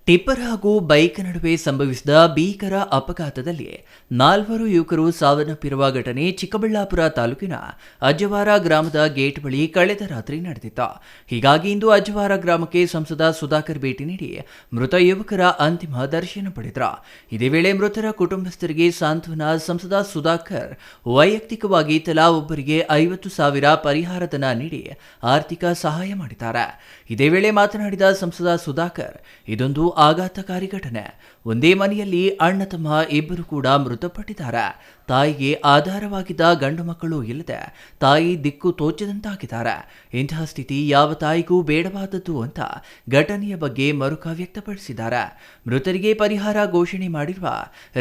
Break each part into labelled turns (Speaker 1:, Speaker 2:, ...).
Speaker 1: Tipper ಹಾಗೂ bike ನಡುವೆ ಸಂಭವಿಸಿದ ಭೀಕರ ಅಪಘಾತದಲ್ಲಿ 4 ಯುವಕರು ಸಾವನ್ನಪ್ಪಿರುವ ಘಟನೆ ಚಿಕ್ಕಬಳ್ಳಾಪುರ ತಾಲೂಕಿನ ಅಜ್ಜವಾರ ಗ್ರಾಮದ ಗೇಟ್ ಬಳಿ ಕಳೆದ ರಾತ್ರಿ ನಡೆದಿತ್ತು. ಹೀಗಾಗಿ ಇಂದು ಅಜ್ಜವಾರ ಗ್ರಾಮಕ್ಕೆ ಸಂಸದ ಸುಧಾಕರ್ ಭೇಟಿ ನೀಡಿ ಮೃತ ಯುವಕರ ಅಂತಿಮ ದರ್ಶನ ಪಡೆದರು. ಇದೇ ವೇಳೆ ಮೃತರ ಕುಟುಂಬಸ್ಥರಿಗೆ ಸಾಂತ್ವನ ಸಂಸದ ಸುಧಾಕರ್ ವೈಯಕ್ತಿಕವಾಗಿ ತಲಾ ಒಬ್ಬರಿಗೆ 50,000 ಪರಿಹಾರಧನ ನೀಡಿ ಆರ್ಥಿಕ ಸಹಾಯ ಮಾಡಿದ್ದಾರೆ. ಇದೇ ವೇಳೆ ಮಾತನಾಡಿದ ಸಂಸದ ಸುಧಾಕರ್, ಇದೊಂದು ಆಘಾತಕಾರಿ ಘಟನೆ. ಒಂದೇ ಮನೆಯಲ್ಲಿ ಅಣ್ಣ ತಮ್ಮ ಇಬ್ಬರು ಕೂಡ ಮೃತಪಟ್ಟಿದ್ದಾರೆ. ತಾಯಿಗೆ ಆಧಾರವಾಗಿದ್ದ ಗಂಡು ಮಕ್ಕಳು ಇಲ್ಲದೆ ತಾಯಿ ದಿಕ್ಕು ತೋಚದಂತಾಗಿದ್ದಾರೆ. ಇಂತಹ ಸ್ಥಿತಿ ಯಾವ ತಾಯಿಗೂ ಬೇಡವಾದದ್ದು ಅಂತ ಘಟನೆಯ ಬಗ್ಗೆ ಮರುಕ ವ್ಯಕ್ತಪಡಿಸಿದ್ದಾರೆ. ಮೃತರಿಗೆ ಪರಿಹಾರ ಘೋಷಣೆ ಮಾಡಿರುವ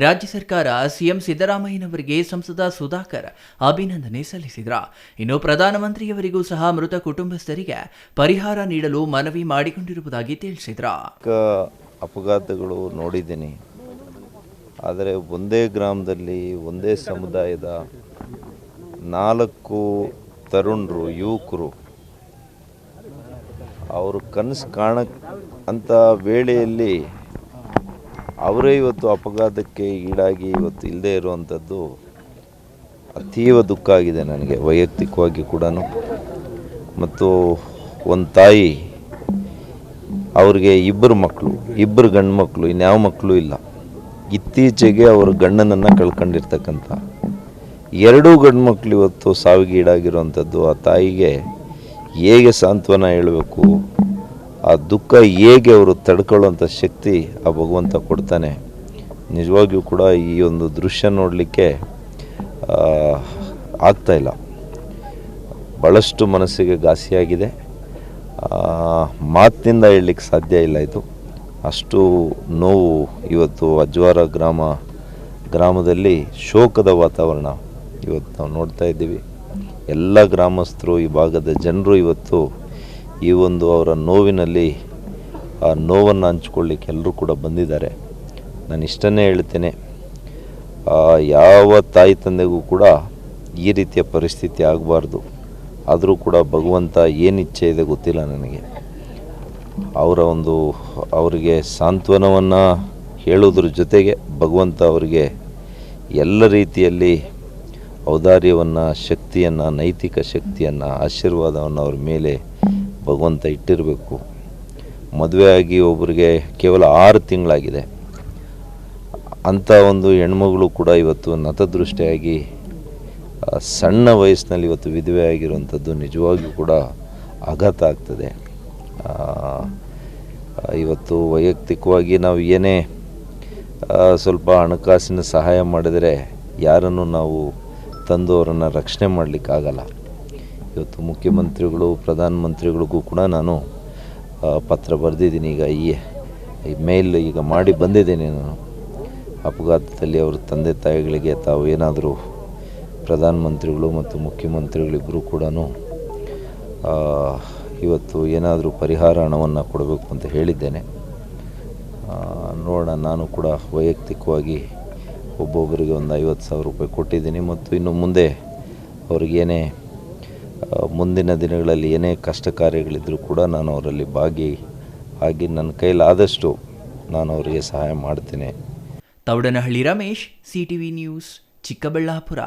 Speaker 1: ರಾಜ್ಯ ಸರ್ಕಾರ ಸಿಎಂ ಸಿದ್ದರಾಮಯ್ಯನವರಿಗೆ ಸಂಸದ ಸುಧಾಕರ್ ಅಭಿನಂದನೆ ಸಲ್ಲಿಸಿದರು. ಇನ್ನು ಪ್ರಧಾನಮಂತ್ರಿಯವರಿಗೂ ಸಹ ಮೃತ ಕುಟುಂಬಸ್ಥರಿಗೆ ಪರಿಹಾರ ನೀಡಲು ಮನವಿ ಮಾಡಿಕೊಂಡಿರುವುದಾಗಿ ತಿಳಿಸಿದರು.
Speaker 2: ಅಪಘಾತಗಳು ನೋಡಿದ್ದೀನಿ, ಆದರೆ ಒಂದೇ ಗ್ರಾಮದಲ್ಲಿ ಒಂದೇ ಸಮುದಾಯದ 4 ತರುಣರು, ಯುವಕರು ಅವರು ಕನಸು ಕಾಣಂಥ ವೇಳೆಯಲ್ಲಿ ಅವರೇ ಇವತ್ತು ಅಪಘಾತಕ್ಕೆ ಈಡಾಗಿ ಇವತ್ತು ಇಲ್ಲದೆ ಇರುವಂಥದ್ದು ಅತೀವ ದುಃಖ ಆಗಿದೆ ನನಗೆ ವೈಯಕ್ತಿಕವಾಗಿ ಕೂಡ. ಮತ್ತು ಒಂದು ತಾಯಿ, ಅವ್ರಿಗೆ 2 ಮಕ್ಕಳು, 2 ಗಂಡು ಮಕ್ಕಳು, ಇನ್ಯಾವ ಮಕ್ಕಳು ಇಲ್ಲ. ಇತ್ತೀಚೆಗೆ ಅವರು ಗಂಡನನ್ನು ಕಳ್ಕೊಂಡಿರ್ತಕ್ಕಂಥ 2 ಗಂಡು ಮಕ್ಕಳು ಇವತ್ತು ಸಾವಿಗೀಡಾಗಿರುವಂಥದ್ದು. ಆ ತಾಯಿಗೆ ಹೇಗೆ ಸಾಂತ್ವನ ಹೇಳಬೇಕು, ಆ ದುಃಖ ಹೇಗೆ ಅವರು ತಡ್ಕೊಳ್ಳುವಂಥ ಶಕ್ತಿ ಆ ಭಗವಂತ ಕೊಡ್ತಾನೆ. ನಿಜವಾಗಿಯೂ ಕೂಡ ಈ ಒಂದು ದೃಶ್ಯ ನೋಡಲಿಕ್ಕೆ ಆಗ್ತಾಯಿಲ್ಲ. ಭಾಳಷ್ಟು ಮನಸ್ಸಿಗೆ ಘಾಸಿಯಾಗಿದೆ. ಮಾತಿನಿಂದ ಹೇಳಲಿಕ್ಕೆ ಸಾಧ್ಯ ಇಲ್ಲ. ಇದು ಅಷ್ಟು ನೋವು ಇವತ್ತು ಅಜ್ಜವಾರ ಗ್ರಾಮದಲ್ಲಿ ಶೋಕದ ವಾತಾವರಣ ಇವತ್ತು ನಾವು ನೋಡ್ತಾ ಇದ್ದೀವಿ. ಎಲ್ಲ ಗ್ರಾಮಸ್ಥರು, ಈ ಭಾಗದ ಜನರು ಇವತ್ತು ಈ ಒಂದು ಅವರ ನೋವಿನಲ್ಲಿ ಆ ನೋವನ್ನು ಹಂಚ್ಕೊಳ್ಳಿಕ್ಕೆ ಎಲ್ಲರೂ ಕೂಡ ಬಂದಿದ್ದಾರೆ. ನಾನು ಇಷ್ಟನ್ನೇ ಹೇಳ್ತೇನೆ, ಯಾವ ತಾಯಿ ತಂದೆಗೂ ಕೂಡ ಈ ರೀತಿಯ ಪರಿಸ್ಥಿತಿ ಆಗಬಾರ್ದು. ಆದರೂ ಕೂಡ ಭಗವಂತ ಏನು ಇಚ್ಛೆ ಇದೆ ಗೊತ್ತಿಲ್ಲ ನನಗೆ. ಅವರಿಗೆ ಸಾಂತ್ವನವನ್ನು ಹೇಳೋದ್ರ ಜೊತೆಗೆ ಭಗವಂತ ಅವರಿಗೆ ಎಲ್ಲ ರೀತಿಯಲ್ಲಿ ಔದಾರ್ಯವನ್ನು, ಶಕ್ತಿಯನ್ನು, ನೈತಿಕ ಶಕ್ತಿಯನ್ನು, ಆಶೀರ್ವಾದವನ್ನು ಅವ್ರ ಮೇಲೆ ಭಗವಂತ ಇಟ್ಟಿರಬೇಕು. ಮದುವೆಯಾಗಿ ಒಬ್ಬರಿಗೆ ಕೇವಲ 6 ತಿಂಗಳಾಗಿದೆ. ಅಂಥ ಒಂದು ಹೆಣ್ಮಗಳು ಕೂಡ ಇವತ್ತು ನತದೃಷ್ಟಿಯಾಗಿ ಸಣ್ಣ ವಯಸ್ಸಿನಲ್ಲಿ ಇವತ್ತು ವಿಧವೆ ಆಗಿರುವಂಥದ್ದು ನಿಜವಾಗಿಯೂ ಕೂಡ ಆಘಾತ ಆಗ್ತದೆ. ಇವತ್ತು ವೈಯಕ್ತಿಕವಾಗಿ ನಾವು ಏನೇ ಸ್ವಲ್ಪ ಹಣಕಾಸಿನ ಸಹಾಯ ಮಾಡಿದರೆ ಯಾರನ್ನು ನಾವು ತಂದು ಅವರನ್ನು ರಕ್ಷಣೆ ಮಾಡಲಿಕ್ಕಾಗಲ್ಲ. ಇವತ್ತು ಮುಖ್ಯಮಂತ್ರಿಗಳು, ಪ್ರಧಾನಮಂತ್ರಿಗಳಿಗೂ ಕೂಡ ನಾನು ಪತ್ರ ಬರೆದಿದ್ದೀನಿ. ಈಗ ಈ ಮೇಲ್ ಈಗ ಮಾಡಿ ಬಂದಿದ್ದೀನಿ. ನಾನು ಅಪಘಾತದಲ್ಲಿ ಅವರ ತಂದೆ ತಾಯಿಗಳಿಗೆ ತಾವು ಏನಾದರೂ ಪ್ರಧಾನಮಂತ್ರಿಗಳು ಮತ್ತು ಮುಖ್ಯಮಂತ್ರಿಗಳಿಬ್ಬರು ಕೂಡ ಇವತ್ತು ಏನಾದರೂ ಪರಿಹಾರ ಹಣವನ್ನು ಕೊಡಬೇಕು ಅಂತ ಹೇಳಿದ್ದೇನೆ. ನೋಡೋಣ, ನಾನು ಕೂಡ ವೈಯಕ್ತಿಕವಾಗಿ ಒಬ್ಬೊಬ್ಬರಿಗೆ ಒಂದು 50,000 ರೂಪಾಯಿ ಕೊಟ್ಟಿದ್ದೀನಿ. ಮತ್ತು ಇನ್ನು ಮುಂದೆ ಅವ್ರಿಗೇನೇ ಮುಂದಿನ ದಿನಗಳಲ್ಲಿ ಏನೇ ಕಷ್ಟ ಕಾರ್ಯಗಳಿದ್ದರೂ ಕೂಡ ನಾನು ಅವರಲ್ಲಿ ಭಾಗಿಯಾಗಿ ನನ್ನ ಕೈಲಾದಷ್ಟು ನಾನು ಅವರಿಗೆ ಸಹಾಯ ಮಾಡ್ತೇನೆ.
Speaker 1: Thoudanahalli Ramesh, CTV news, Chikkaballapur.